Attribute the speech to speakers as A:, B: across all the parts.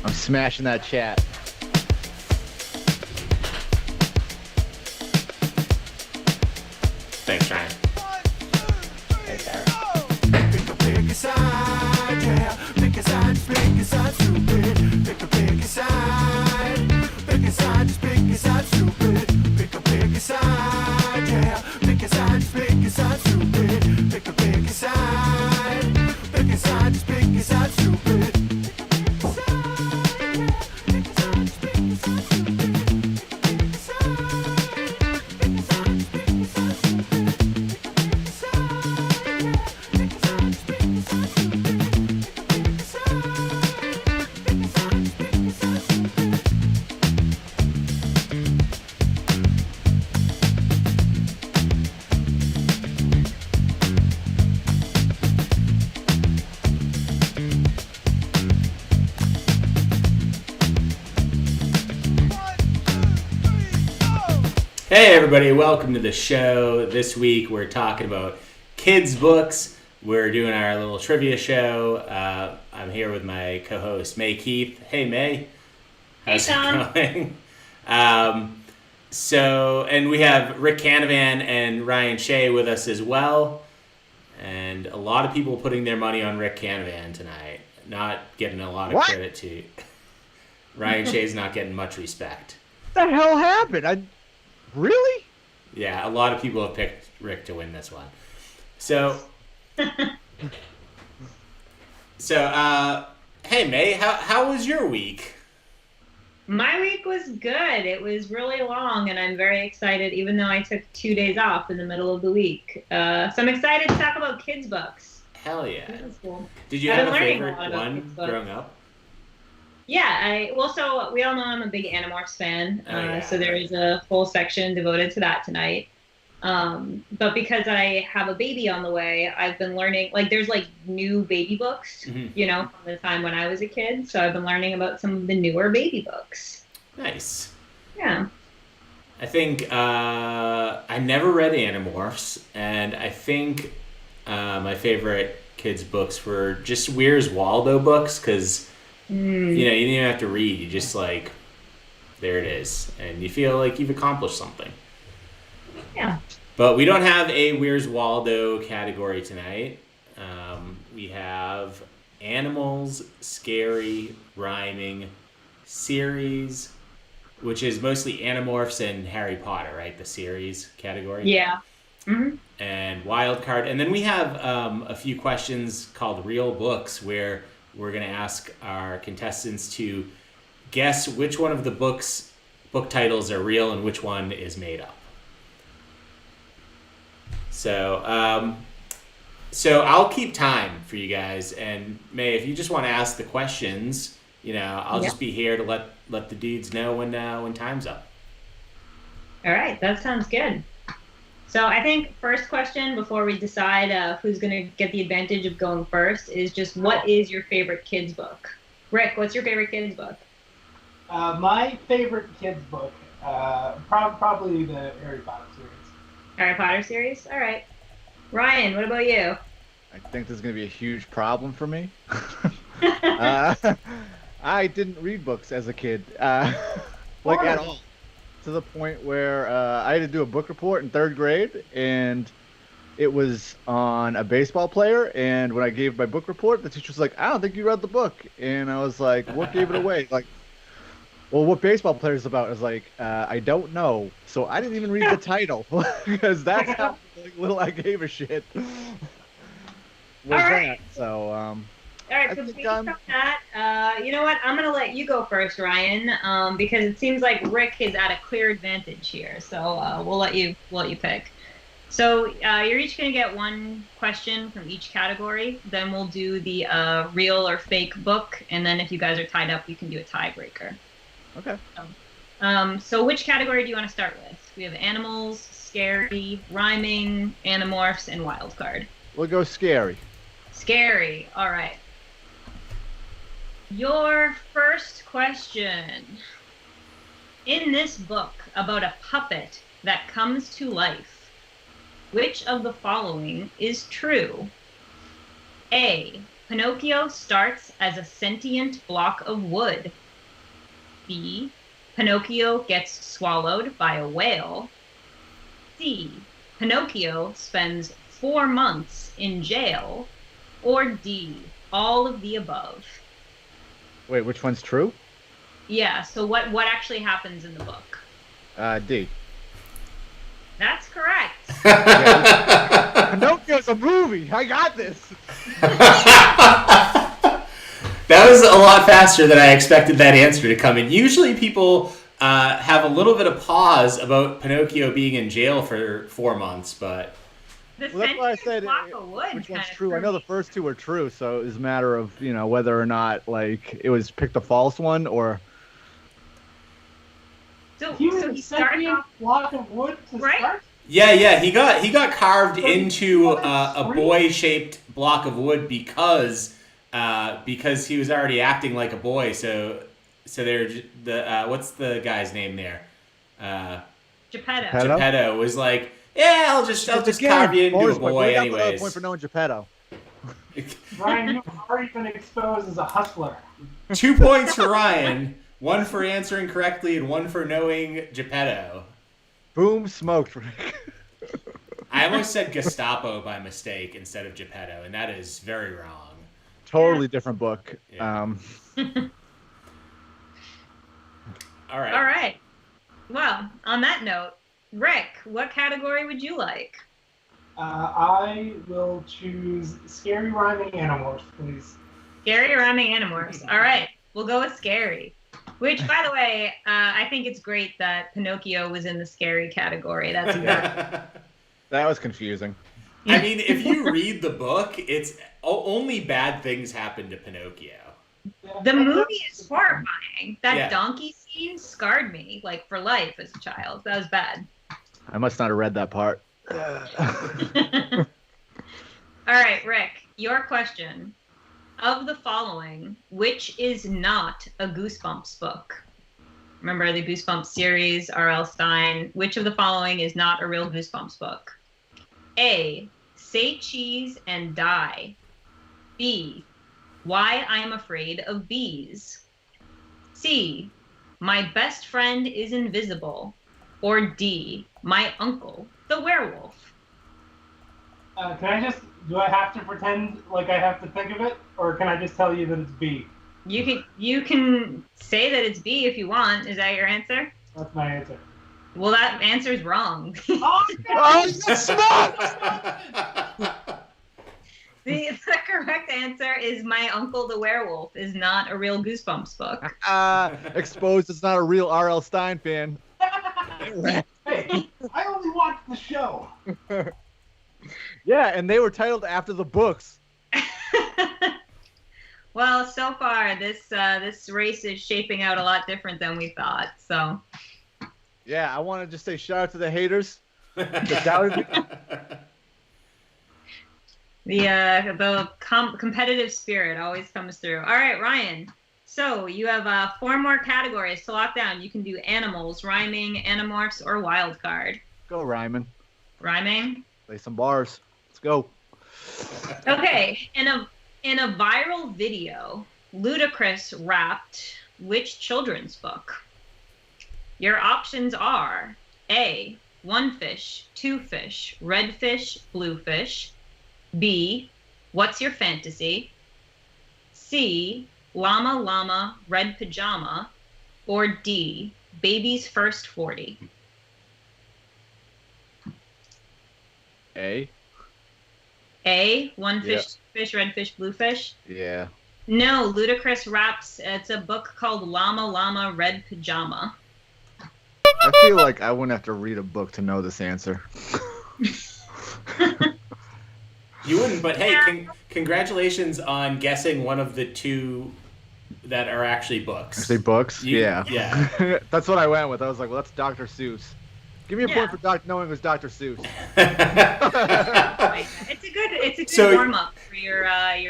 A: I'm smashing that chat.
B: Thanks, Ryan.
C: Thanks, Aaron.
D: Pick a pick a side, yeah. Pick a side, just pick a side, stupid. Pick a side. Pick a side, just pick a side, stupid. Pick a side, yeah. Pick a side, just pick a side, stupid. Pick a side. Pick a side, just pick a side, stupid.
B: Hey everybody, welcome to the show. This week we're talking about kids' books. We're doing our little trivia show. I'm here with my co-host May Keith. Hey May. How's it going? And we have Rick Canavan and Ryan Shea with us as well. And a lot of people putting their money on Rick Canavan tonight. Not getting a lot of credit to Ryan Shea's not getting much respect.
A: What the hell happened? Really?
B: Yeah, a lot of people have picked Rick to win this one. So, hey May, how was your week?
C: My week was good. It was really long, and I'm very excited, even though I took 2 days off in the middle of the week. So I'm excited to talk about kids' books.
B: Hell yeah.
C: That was cool.
B: Did you have a favorite one growing up?
C: Yeah, so we all know I'm a big Animorphs fan, so there is a whole section devoted to that tonight. But because I have a baby on the way, I've been learning, there's new baby books, from the time when I was a kid. So I've been learning about some of the newer baby books.
B: Nice.
C: Yeah.
B: I think I never read Animorphs, and I think my favorite kids' books were just Where's Waldo books, because you didn't even have to read. You just there it is. And you feel like you've accomplished something.
C: Yeah.
B: But we don't have a Where's Waldo category tonight. We have animals, scary, rhyming, series, which is mostly Animorphs and Harry Potter, right? The series category.
C: Yeah. Mm-hmm.
B: And wild card. And then we have a few questions called Real Books, where we're going to ask our contestants to guess which one of the book titles are real and which one is made up. So I'll keep time for you guys. And May, if you just want to ask the questions, I'll just be here to let the dudes know when time's up.
C: All right, that sounds good. So I think first question before we decide who's going to get the advantage of going first is just what is your favorite kids book? Rick, what's your favorite kids book?
E: My favorite kids book, probably the Harry Potter series.
C: Harry Potter series? All right. Ryan, what about you?
A: I think this is going to be a huge problem for me. I didn't read books as a kid, at all. To the point where I had to do a book report in 3rd grade, and it was on a baseball player. And when I gave my book report, the teacher was like, "I don't think you read the book." And I was like, "What gave it away?" Well, what baseball player is about? I was like, I don't know. So I didn't even read the title because that's how little I gave a shit.
C: Right.
A: That? So,
C: all right, so based on that, you know what? I'm going to let you go first, Ryan, because it seems like Rick is at a clear advantage here. So we'll let you pick. So you're each going to get one question from each category. Then we'll do the real or fake book. And then if you guys are tied up, you can do a tiebreaker.
A: Okay.
C: So which category do you want to start with? We have animals, scary, rhyming, Animorphs, and wild card.
A: We'll go scary.
C: Scary. All right. Your first question. In this book about a puppet that comes to life, which of the following is true? A. Pinocchio starts as a sentient block of wood. B. Pinocchio gets swallowed by a whale. C. Pinocchio spends 4 months in jail. Or D. All of the above.
A: Wait, which one's true?
C: Yeah, so what actually happens in the book?
A: D.
C: That's correct.
A: Pinocchio's a movie. I got this.
B: That was a lot faster than I expected that answer to come in. Usually people have a little bit of pause about Pinocchio being in jail for 4 months, but...
A: Well, that's why I said which one's true. I know the first two are true, so it was a matter of, whether or not, it was picked a false one or...
C: So
E: He was
C: he
E: a
C: started
E: sentient
C: off...
E: block of wood to
C: Right?
E: start?
B: Yeah, he got carved into
E: that's
B: a
E: sweet.
B: boy-shaped block of wood because he was already acting like a boy. So they're what's the guy's name there?
C: Geppetto.
B: Geppetto was like, yeah, I'll just carve you into a boy anyways.
A: Point for knowing Geppetto.
E: Ryan, you've already been exposed as a hustler.
B: 2 points for Ryan, 1 for answering correctly, and 1 for knowing Geppetto.
A: Boom, smoked, Rick.
B: I almost said Gestapo by mistake instead of Geppetto, and that is very wrong.
A: Totally different book.
B: Yeah. All right.
C: All right. Well, on that note, Rick, what category would you like?
E: I will choose scary rhyming animals, please.
C: Scary rhyming animals. All right. We'll go with scary. Which, by the way, I think it's great that Pinocchio was in the scary category. That's exactly.
A: That was confusing.
B: I mean, if you read the book, it's only bad things happen to Pinocchio.
C: The movie is horrifying. That
B: Yeah.
C: donkey scene scarred me, for life as a child. That was bad.
A: I must not have read that part.
C: All right, Rick, your question. Of the following, which is not a Goosebumps book? Remember the Goosebumps series, R.L. Stine. Which of the following is not a real Goosebumps book? A. Say cheese and die. B. Why I'm Afraid of Bees. C. My best friend is invisible. Or D. My uncle, the werewolf.
E: Do I have to pretend like I have to think of it? Or can I just tell you that it's B?
C: You can say that it's B if you want. Is that your answer?
E: That's my answer.
C: Well, that answer's wrong.
E: Oh,
A: Oh, you smoked!
C: The correct answer is My Uncle the Werewolf is not a real Goosebumps book.
A: Exposed it's not a real R.L. Stine fan.
E: hey, I only watched the show.
A: Yeah, and they were titled after the books.
C: Well, so far this race is shaping out a lot different than we thought. So
A: Yeah, I want to just say shout out to the haters. that doubted me.
C: the competitive spirit always comes through. All right, Ryan. So you have 4 more categories to lock down. You can do animals, rhyming, animorphs, or wild card.
A: Go, Ryman.
C: Rhyming.
A: Play some bars. Let's go.
C: Okay, in a viral video, Ludacris rapped which children's book? Your options are A. One fish, two fish, red fish, blue fish. B. What's your fantasy? C. Llama llama, red pajama. Or D. Baby's first 40.
A: A?
C: A. One fish, two fish, red fish, blue fish.
A: Yeah.
C: No, Ludacris raps. It's a book called Llama Llama Red Pajama.
A: I feel like I wouldn't have to read a book to know this answer.
B: You wouldn't, but hey, congratulations on guessing one of the 2 that are actually books.
A: Actually, books? Yeah.
B: Yeah.
A: That's what I went with. I was like, well, that's Dr. Seuss. Give me a point for knowing it was Dr. Seuss.
C: It's a good warm up for your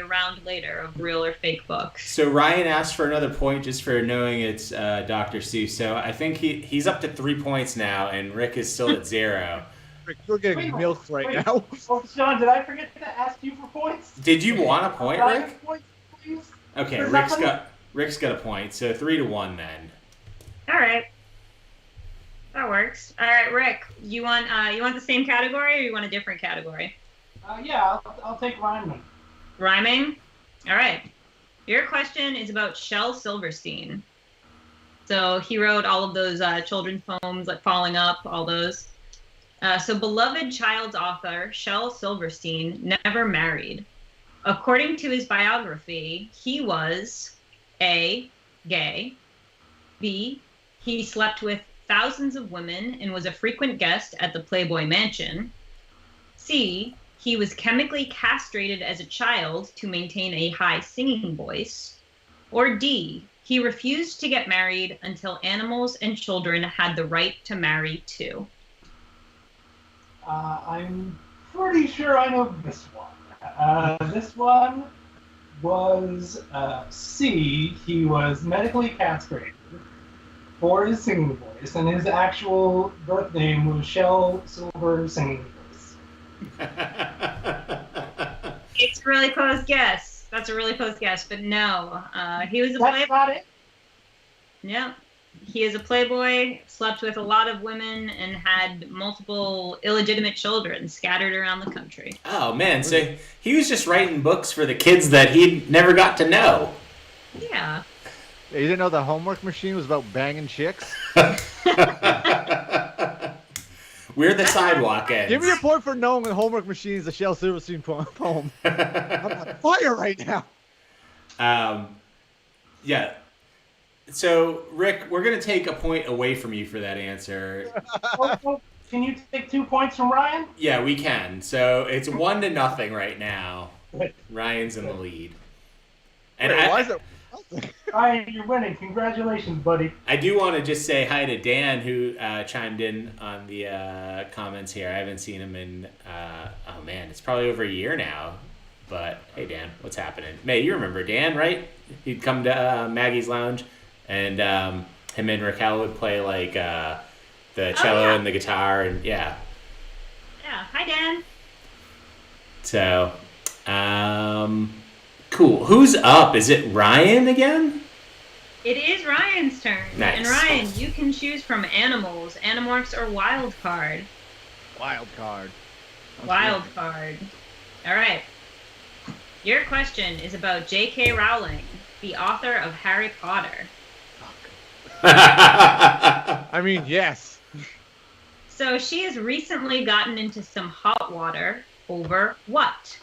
C: round later of real or fake books.
B: So Ryan asked for another point just for knowing it's Dr. Seuss. So I think he's up to 3 points now, and Rick is still at 0.
A: Rick, you're getting milked right
E: Wait.
A: now.
E: Oh, Sean, did I forget to ask you for points?
B: Did you want a point,
E: Can I
B: Rick?
E: have points, please?
B: Okay,
E: For
B: Rick's got a point. So 3-1 then.
C: All right. That works. All right, Rick, you want the same category or you want a different category?
E: Yeah, I'll take Rhyneman.
C: Rhyming? All right. Your question is about Shel Silverstein. So he wrote all of those children's poems, like Falling Up, all those. So beloved child's author, Shel Silverstein, never married. According to his biography, he was A, gay, B, he slept with thousands of women and was a frequent guest at the Playboy Mansion, C, he was chemically castrated as a child to maintain a high singing voice, or D, he refused to get married until animals and children had the right to marry too.
E: I'm pretty sure I know this one. This one was C. He was medically castrated for his singing voice, and his actual birth name was Shel Silver Singing Voice.
C: It's a really close guess. That's a really close guess, but no. He was a
E: That's
C: playboy.
E: not it?
C: Yeah. He is a playboy, slept with a lot of women, and had multiple illegitimate children scattered around the country.
B: Oh man, so he was just writing books for the kids that he never got to know.
C: Yeah.
A: You didn't know the homework machine was about banging chicks?
B: We're the sidewalk ends.
A: Give me a point for knowing the homework machine is a Shel Silverstein poem. I'm on fire right now.
B: Yeah. So, Rick, we're going to take a point away from you for that answer.
E: Oh, can you take 2 points from Ryan?
B: Yeah, we can. So, it's 1-0 right now. Ryan's in the lead. And
A: Wait, why is it?
E: Ryan, you're winning. Congratulations, buddy.
B: I do want to just say hi to Dan, who chimed in on the comments here. I haven't seen him in, oh man, it's probably over a year now. But, hey, Dan, what's happening? May, you remember Dan, right? He'd come to Maggie's Lounge, and him and Raquel would play, like, the cello and the guitar, and yeah.
C: Yeah. Hi, Dan.
B: So, cool. Who's up? Is it Ryan again?
C: It is Ryan's turn.
B: Nice.
C: And Ryan, you can choose from animals, Animorphs, or Wild Card.
A: Wild card.
C: Wild Card. All right. Your question is about J.K. Rowling, the author of Harry Potter.
A: I mean, yes.
C: So she has recently gotten into some hot water over what?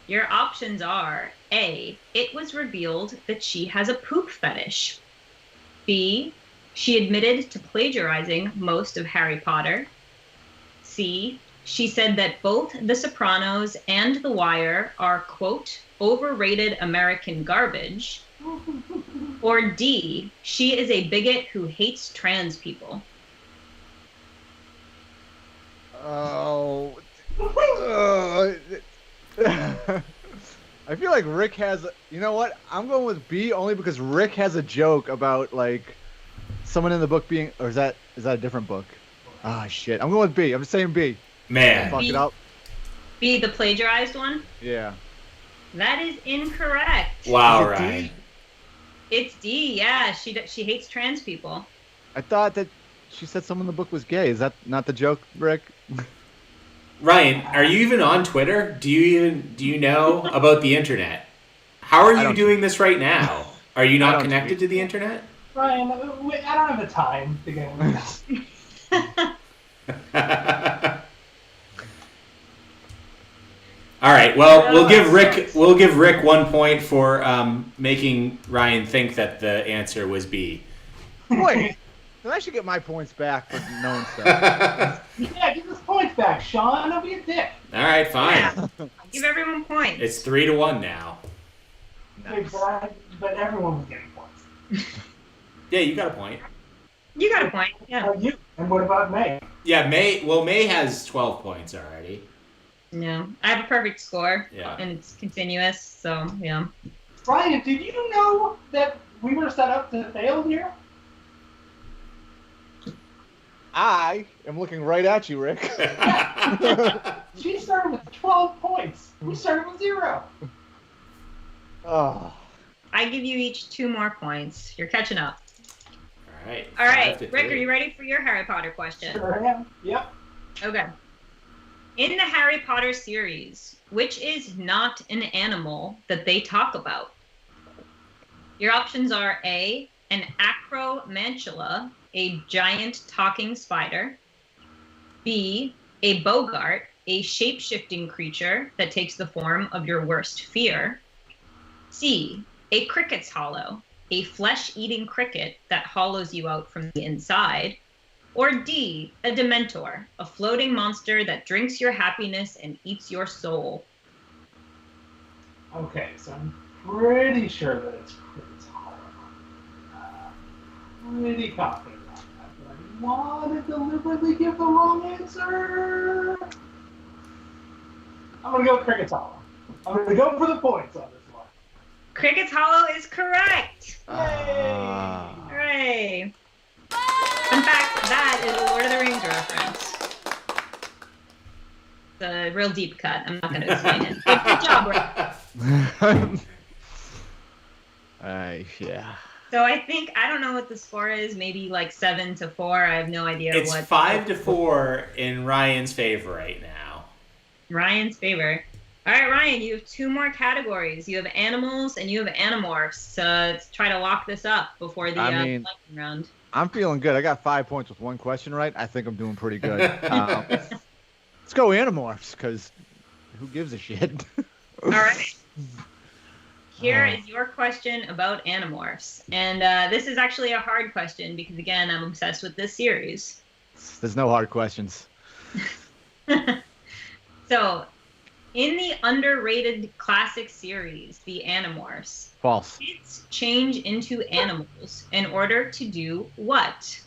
C: Your options are A, it was revealed that she has a poop fetish. B, she admitted to plagiarizing most of Harry Potter. C, she said that both The Sopranos and The Wire are, quote, overrated American garbage. Or D, she is a bigot who hates trans people.
A: Oh. I feel like Rick has. You know what? I'm going with B only because Rick has a joke about like someone in the book being, or is that a different book? Ah, shit. I'm going with B. I'm just saying B.
B: Man.
A: Fuck it up.
C: B, the plagiarized one?
A: Yeah.
C: That is incorrect.
B: Wow,
A: Is it D?
B: Ryan.
C: It's D. Yeah, she hates trans people.
A: I thought that she said someone in the book was gay. Is that not the joke, Rick?
B: Ryan, are you even on Twitter? Do you know about the internet? How are
A: I
B: you
A: don't
B: doing this right now? Are you not
A: don't
B: connected
A: tweet.
B: to the internet?
E: Ryan, I don't have the time to get into this.
B: All right. Well, we'll give Rick 1 point for making Ryan think that the answer was B.
A: Wait. Then I should get my points back for knowing stuff.
E: Yeah, give us points back, Sean. Don't be a dick.
B: All right, fine.
C: Yeah. Give everyone points.
B: It's 3-1 now.
A: Nice.
E: But everyone was getting points.
B: Yeah, you got a point.
C: You got a point. Yeah.
E: You. And what about May?
B: Yeah, May has 12 points already.
C: No, I have a perfect score.
B: Yeah.
C: And it's continuous, so yeah.
E: Ryan, did you know that we were set up to fail here?
A: I am looking right at you, Rick.
E: She started with 12 points. We started with 0.
A: Oh.
C: I give you each 2 more points. You're catching up.
B: All right.
C: All right,
B: 5-3.
C: Rick, are you ready for your Harry Potter question?
E: Sure am. Yep.
C: Okay. In the Harry Potter series, which is not an animal that they talk about? Your options are A, an acromantula, a giant talking spider. B, a boggart, a shape-shifting creature that takes the form of your worst fear. C, a cricket's hollow, a flesh-eating cricket that hollows you out from the inside. Or D, a dementor, a floating monster that drinks your happiness and eats your soul.
E: Okay, so I'm pretty sure that it's Cricket's Hollow. Pretty confident about that, but I want to deliberately give the wrong answer. I'm going to go with Cricket's Hollow. I'm going to go for the points on this one.
C: Cricket's Hollow is correct.
A: Ah.
C: Hooray. In fact, that is a Lord of the Rings reference. It's a real deep cut. I'm not going to explain it. Good job, Rick.
A: Yeah.
C: So I don't know what the score is. Maybe like 7-4. I have no idea
B: It's
C: what.
B: 5-4 in Ryan's favor right now.
C: Ryan's favor. All right, Ryan, you have 2 more categories. You have animals and you have animorphs. Let's try to lock this up before the lightning round.
A: I'm feeling good. I got 5 points with 1 question right. I think I'm doing pretty good. Let's go Animorphs, because who gives a shit?
C: All right. Here is your question about Animorphs. And this is actually a hard question because, again, I'm obsessed with this series.
A: There's no hard questions.
C: So, in the underrated classic series, The Animorphs,
A: False.
C: kids change into animals in order to do what?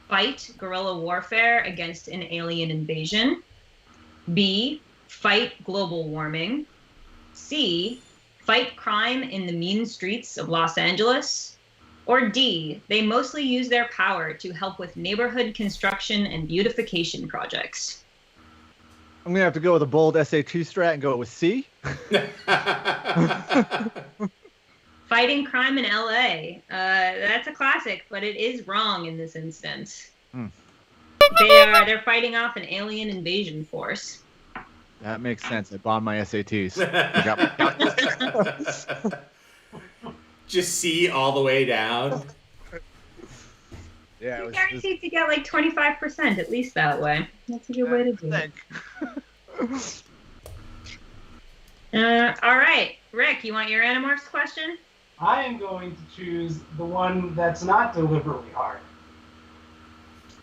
C: Fight guerrilla warfare against an alien invasion. B, fight global warming. C, fight crime in the mean streets of Los Angeles. Or D, they mostly use their power to help with neighborhood construction and beautification projects.
A: I'm going to have to go with a bold SAT strat and go with C.
C: Fighting crime in LA. That's a classic, but it is wrong in this instance. They're fighting off an alien invasion force.
A: That makes sense. I bombed my SATs. I got my calculus.
B: Just C all the way down.
A: Yeah,
C: You're guaranteed to get like 25% at least that way. That's a good way to do it. All right, Rick, you want your Animorphs question?
E: I am going to choose the one that's not deliberately hard.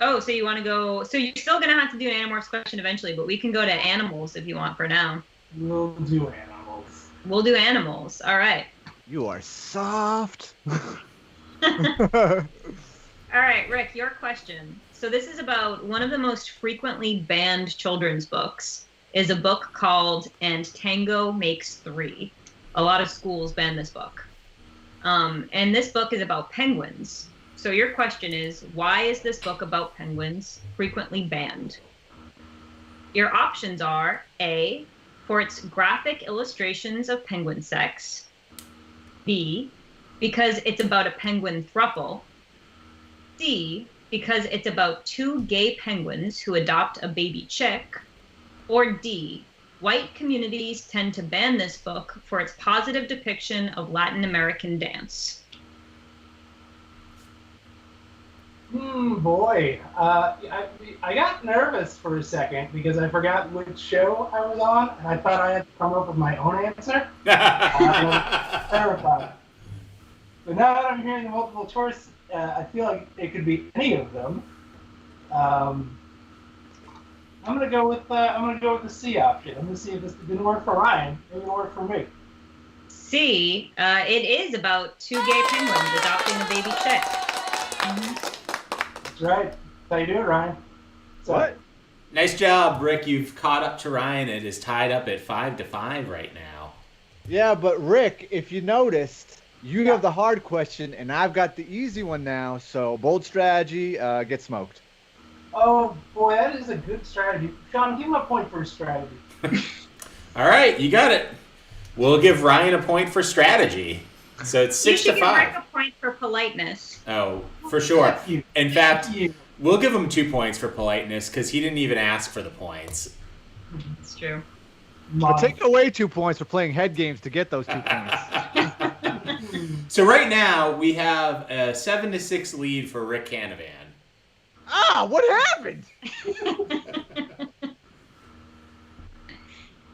C: Oh, so you want to go? So you're still gonna have to do an Animorphs question eventually, but we can go to animals if you want for now.
E: We'll do animals.
C: We'll do animals. All right.
A: You are soft.
C: All right, Rick, your question. So this is about one of the most frequently banned children's books. Is a book called And Tango Makes Three. A lot of schools ban this book. And this book is about penguins. So your question is, why is this book about penguins frequently banned? Your options are A, for its graphic illustrations of penguin sex. B, because it's about a penguin throuple. C, because it's about 2 gay penguins who adopt a baby chick. Or D, white communities tend to ban this book for its positive depiction of Latin American dance.
E: Boy. I got nervous for a second because I forgot which show I was on, and I thought I had to come up with my own answer. I was terrified. But now that I'm hearing the multiple choice, I feel like it could be any of them. I'm gonna go with the C option. I'm gonna see if this didn't work for Ryan. Maybe it'll work for me.
C: C, it is about 2 gay penguins adopting a baby chick.
E: That's right. That's how you do it, Ryan. So,
A: What?
B: Nice job, Rick. You've caught up to Ryan. It is tied up at 5-5 right now.
A: Yeah, but Rick, if you noticed, you have the hard question, and I've got the easy one now. So bold strategy, get smoked.
E: Oh boy, that is a good strategy. Sean, give him a point for his strategy.
B: All right, you got it. We'll give Ryan a point for strategy. So it's
C: You
B: 6
C: should
B: to
C: give
B: 5.
C: Rick a point for politeness.
B: Oh, for sure.
E: Thank you.
B: In fact,
E: Thank you.
B: we'll give him 2 points for politeness because he didn't even ask for the points.
C: It's true.
A: But take away 2 points for playing head games to get those 2 points.
B: So right now we have a 7-6 lead for Rick Canavan.
A: Ah, what happened?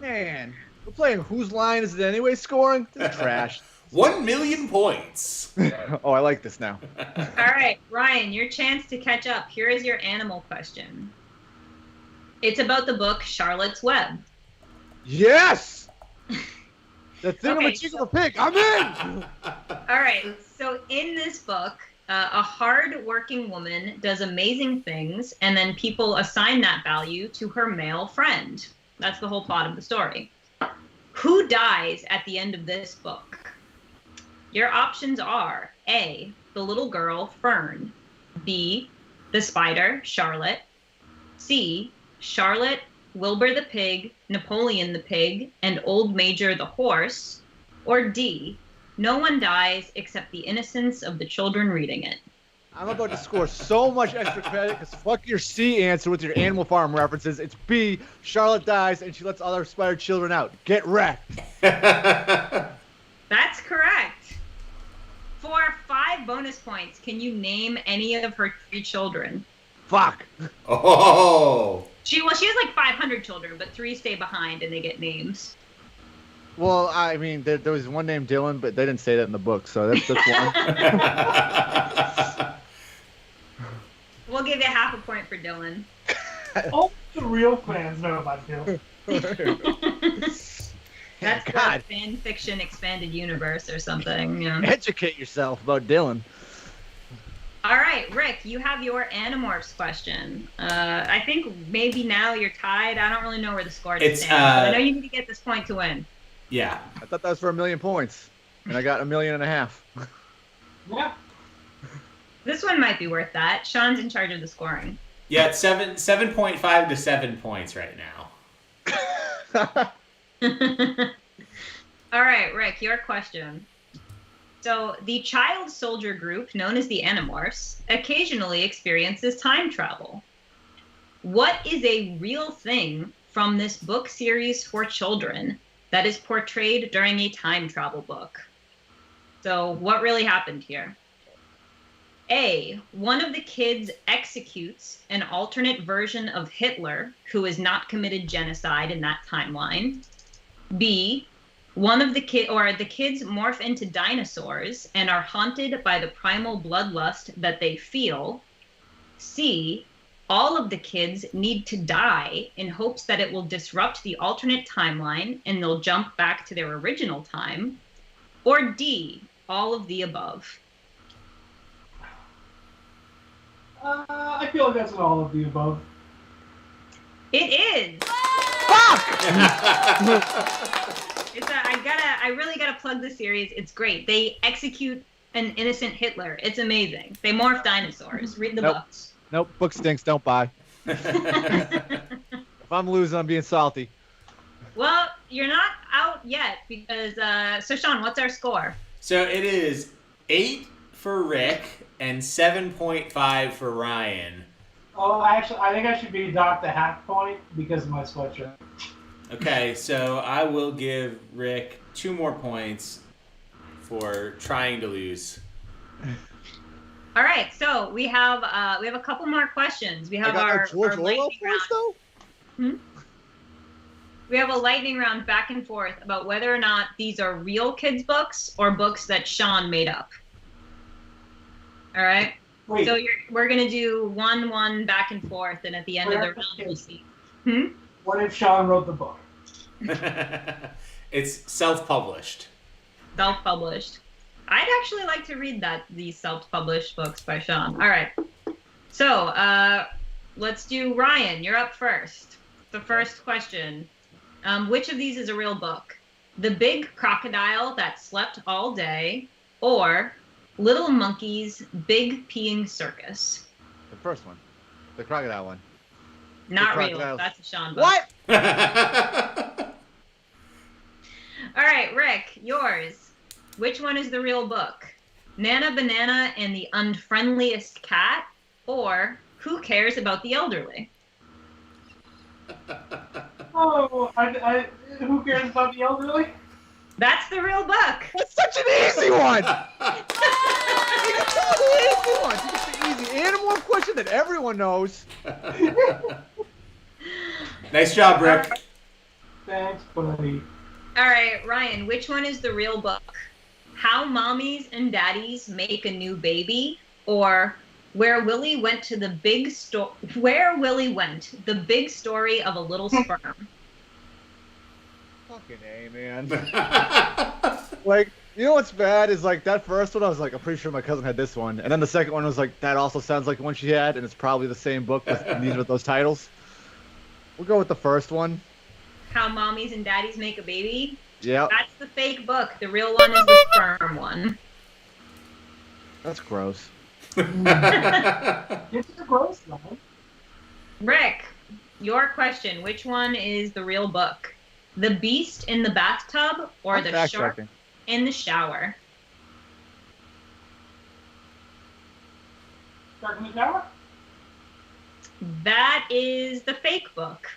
A: Man, we're playing Whose Line Is It Anyway scoring? This is trash.
B: 1 million points.
A: Oh, I like this now.
C: All right, Ryan, your chance to catch up. Here is your animal question. It's about the book Charlotte's Web.
A: Yes! The thing
C: Okay,
A: of a chick of a pig. I'm in!
C: All right, so in this book, a hard-working woman does amazing things, and then people assign that value to her male friend. That's the whole plot of the story. Who dies at the end of this book? Your options are A, the little girl, Fern, B, the spider, Charlotte, C, Charlotte, Wilbur the pig, Napoleon the pig, and Old Major the horse, or D, no one dies except the innocence of the children reading it.
A: I'm about to score so much extra credit because fuck your C answer with your Animal Farm references. It's B, Charlotte dies and she lets other spider children out. Get wrecked.
C: That's correct. For 5 bonus points, can you name any of her 3 children?
A: Fuck.
B: Oh.
C: She has like 500 children, but 3 stay behind and they get names.
A: Well, I mean, there was one named Dylan, but they didn't say that in the book, so that's one.
C: We'll give you half a point for Dylan.
E: All the real fans know about Dylan.
C: That's
A: God.
C: the fan fiction expanded universe or something. Yeah.
A: Educate yourself about Dylan.
C: All right, Rick, you have your Animorphs question. I think maybe now you're tied. I don't really know where the score stands. But I know you need to get this point to win.
B: Yeah.
A: I thought that was for 1 million points, and I got 1.5 million.
E: Yeah.
C: This one might be worth that. Sean's in charge of the scoring.
B: Yeah, it's 7.5 to 7 points right now.
C: All right, Rick, your question. So, the child soldier group, known as the Animorphs, occasionally experiences time travel. What is a real thing from this book series for children that is portrayed during a time travel book? So, what really happened here? A, one of the kids executes an alternate version of Hitler who has not committed genocide in that timeline. B, one of the kids morph into dinosaurs and are haunted by the primal bloodlust that they feel. C, all of the kids need to die in hopes that it will disrupt the alternate timeline and they'll jump back to their original time. Or D, all of the above.
E: I feel like that's an all of the above.
C: It is.
A: Fuck!
C: I really gotta plug the series. It's great. They execute an innocent Hitler. It's amazing. They morph dinosaurs. Read the books.
A: Nope, book stinks. Don't buy. If I'm losing, I'm being salty.
C: Well, you're not out yet because. So Sean, what's our score?
B: So it is 8 for Rick and 7.5 for Ryan.
E: Oh, actually, I think I should be docked a half point because of my sweatshirt.
B: Okay, so I will give Rick 2 more points for trying to lose.
C: All right, so we have a couple more questions. We have our
A: George
C: lightning
A: Orwell
C: round.
A: voice, though?
C: We have a lightning round back and forth about whether or not these are real kids' books or books that Sean made up. All right.
E: Wait,
C: So we're gonna do 1-1 back and forth, and at the end of the round we'll see.
E: what if Sean wrote the book?
B: It's self-published.
C: Self-published. I'd actually like to read these self-published books by Sean. All right. So let's do Ryan. You're up first. The first question: which of these is a real book? The Big Crocodile That Slept All Day, or Little Monkey's Big Peeing Circus?
A: The first one. The crocodile one.
C: Not real.
A: crocodiles.
C: That's a Sean book.
A: What?
C: All right, Rick, yours. Which one is the real book? Nana Banana and the Unfriendliest Cat, or Who Cares About the Elderly?
E: Oh, who cares about the elderly?
C: That's the real book.
A: That's such an easy one. It's all the easy ones. You get the easy animal question that everyone knows.
B: Nice job, Rick.
E: Thanks, buddy.
C: All right, Ryan, which one is the real book? How Mommies and Daddies Make a New Baby, or Where Willie Went, the Big Story of a Little Sperm.
A: Fucking A, man. Like, you know what's bad is like that first one. I was like, I'm pretty sure my cousin had this one, and then the second one was like, that also sounds like the one she had, and it's probably the same book with those titles. We'll go with the first one.
C: How Mommies and Daddies Make a Baby.
A: Yeah.
C: That's the fake book. The real one is the sperm one.
A: That's gross.
E: Get to the gross line.
C: Rick, your question. Which one is the real book? The Beast in the Bathtub or
A: I'm
C: The
A: fact
C: Shark
A: checking.
C: in the Shower?
E: Shark in the shower?
C: That is the fake book.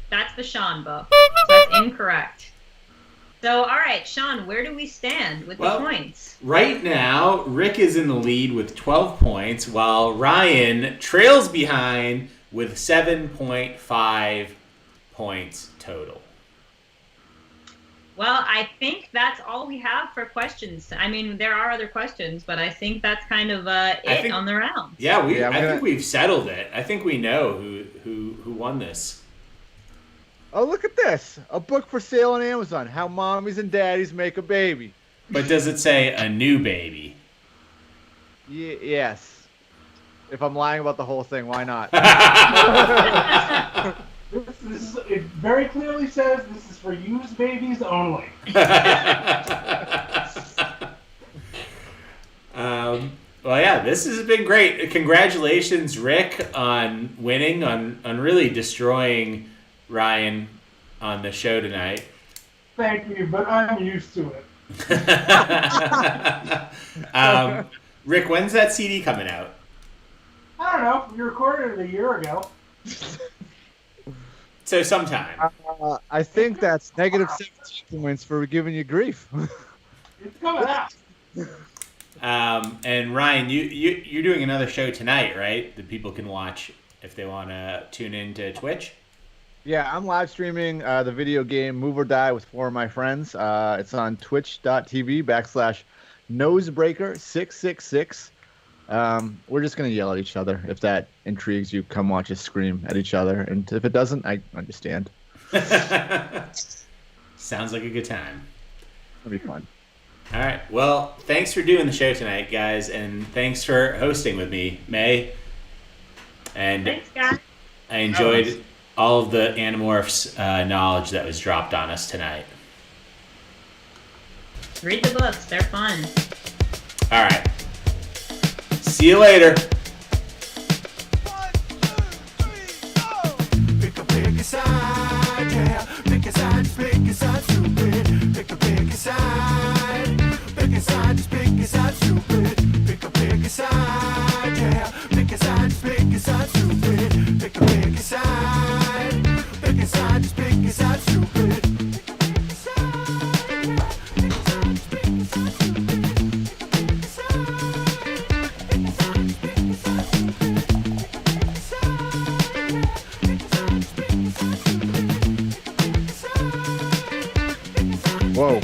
C: That's the Sean book. So that's incorrect. So, all right, Sean, where do we stand with the points?
B: Right now, Rick is in the lead with 12 points, while Ryan trails behind with 7.5 points total.
C: Well, I think that's all we have for questions. I mean, there are other questions, but I think that's kind of it on the round.
B: Yeah, I think we've settled it. I think we know who won this.
A: Oh, look at this. A book for sale on Amazon. How Mommies and Daddies Make a Baby.
B: But does it say a new baby?
A: Yes. If I'm lying about the whole thing, why not?
E: It very clearly says this is for used babies only.
B: Well, yeah, this has been great. Congratulations, Rick, on winning, on really destroying Ryan on the show tonight.
E: Thank you, but I'm used to it.
B: Rick, when's that CD coming out?
E: I don't know. We recorded it a year ago.
B: So sometime.
A: I think that's negative 17 points for giving you grief.
E: It's coming out.
B: And Ryan, you're doing another show tonight, right? That people can watch if they want to tune into Twitch.
A: Yeah, I'm live streaming the video game Move or Die with 4 of my friends. It's on twitch.tv/nosebreaker666. We're just going to yell at each other. If that intrigues you, come watch us scream at each other. And if it doesn't, I understand.
B: Sounds like a good time.
A: It'll be fun.
B: All right. Well, thanks for doing the show tonight, guys. And thanks for hosting with me, May. And
C: Thanks, guys.
B: I enjoyed all of the Animorphs knowledge that was dropped on us tonight.
C: Read the books. They're fun.
B: All right. See you later.
D: 1, 2, 3, go! Pick a side, yeah. Pick a side, just pick a side, stupid. Pick a side, just pick a side, stupid. Pick a side, yeah. Pick a side, just pick a side, stupid. Pick a side, just pick a side, stupid.
A: Whoa.